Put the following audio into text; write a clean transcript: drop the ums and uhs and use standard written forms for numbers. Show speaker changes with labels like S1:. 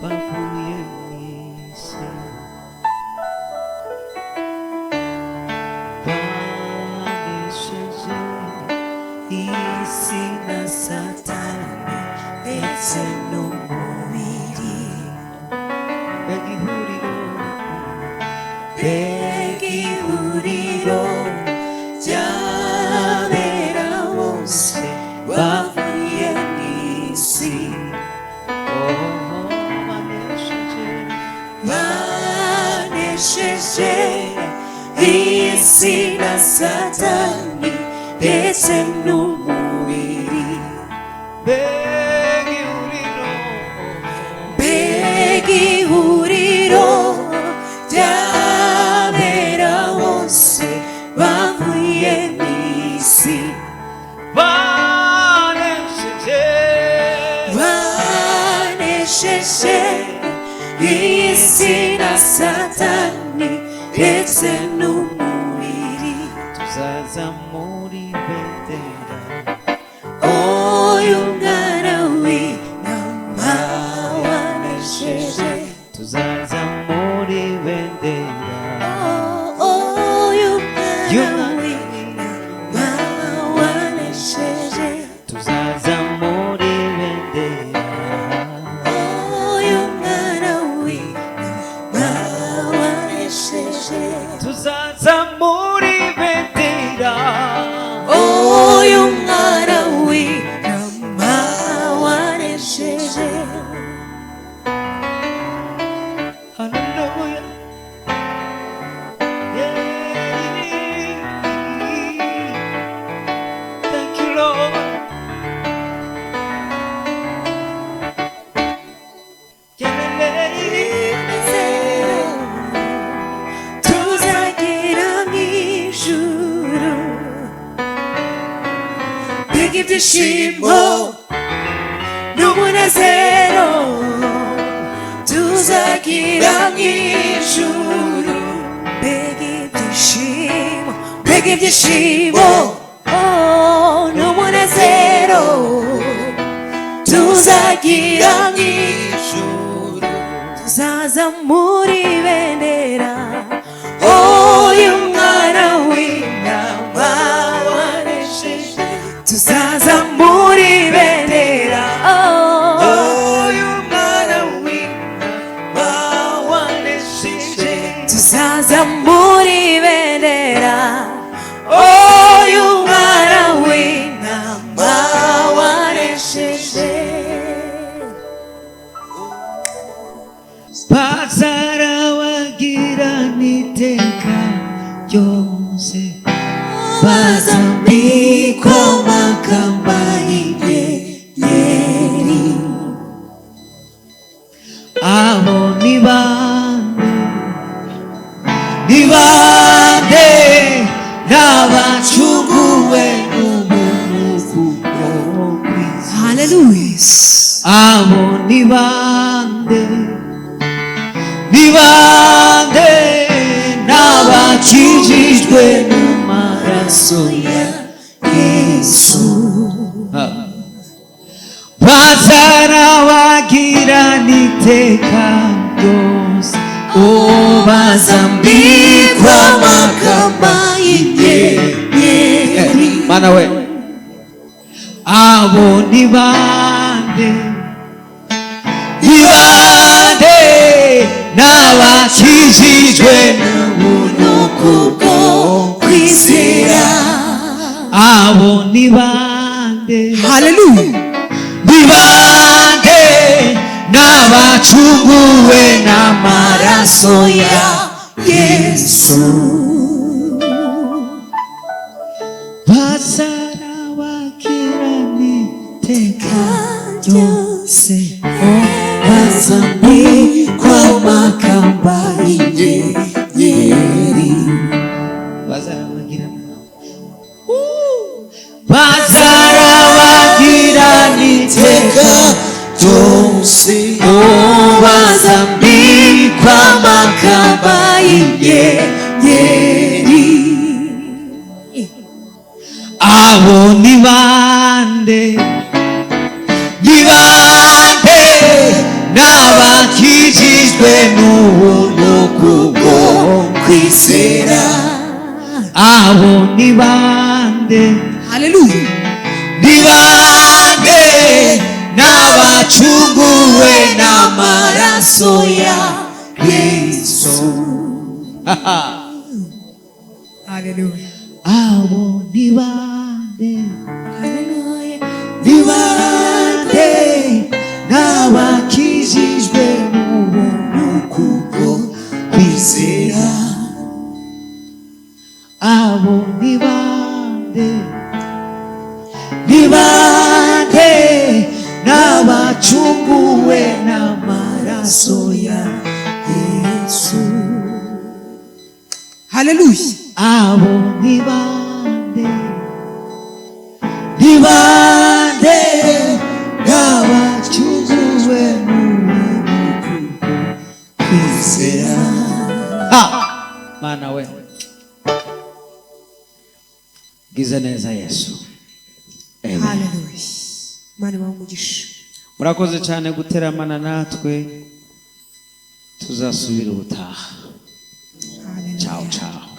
S1: bavuye mu isi banesheje isi na Satani ndetse n'umubiri. Mbega ihuriro, mbega ihuriro ry'abera bose bavuye mu isi. Banesheje isi na Satani ndetse n'umubiri. Mbega ihuriro ry'abera bose bavuye mu isi. Banesheje isi na Satani ndetse n'umubiri. Tuzazamura ibendera y'umwana w'intama wanesheje. Tuzazamura ibendera y'umwana w'intama wanesheje. Tuzazamura ibendera y'umwana w'intama wanesheje. Tuzazamura ibendera y'umwana w'intama wanesheje. Hallelujah. Thank you, Lord. Tuzagira mu ijuru mbega ibyishimo n'umunezero. Tuzagira mu ijuru mbega ibyishimo, mbega ibyishimo n'umunezero. Tuzagira mu ijuru. Tuzazamura ibendera y'umwana w'intama wanesheje. Tuzazamura ibendera y'umwana w'intama wanesheje. Tuzazamura ibendera y'umwana w'intama wanesheje. bazarabagirana iteka ryose, bazambikwa amakamba y'inyenyeri. Abo ni bande, ni bande n'abacunguwe n'umuvugo w'isi. Hallelujah. Abo ni bande, ni bande n'abakijijwe n'amaraso ya Yesu. Bazarabagirana iteka ryose, bazambikwa amakamba y'inyenyeri. Mana we, abo ni bande, ni bande n'abakijijwe n'ubuntu kubwo kwizera. Abo ni bande, haleluya, ni bande n'abacunguwe n'amaraso ya Yesu. Bazarabagirana iteka ryose, bazambikwa amakamba y'inyenyeri. Bazarabagirana iteka ryose, bazambikwa amakamba y'inyenyeri. Abo ni bande, ni bande n'abakijijwe bakijijwe n'ubuntu kubwo kwizera. Abo ni bande?
S2: Haleluya.
S1: Ni bande n'abacunguwe n'amaraso ya Yesu.
S2: Haleluya.
S1: Abo ni bande?
S2: Haleluya.
S1: Ni bande n'abakijijwe n'ubuntu kubwo kwizera. Abo ni bande? Ni bande n'abacunguwe n'amaraso ya Yesu.
S2: Haleluya.
S1: Abo ni bande? Ni bande n'abacunguwe n'ubuntu kubwo kwizera. Mana we giza neza Yesu.
S2: Haleluya. Mana bamugisha.
S1: Murakoze cyane guteramana natwe, tuzasubira ubutaha. Ciao ciao.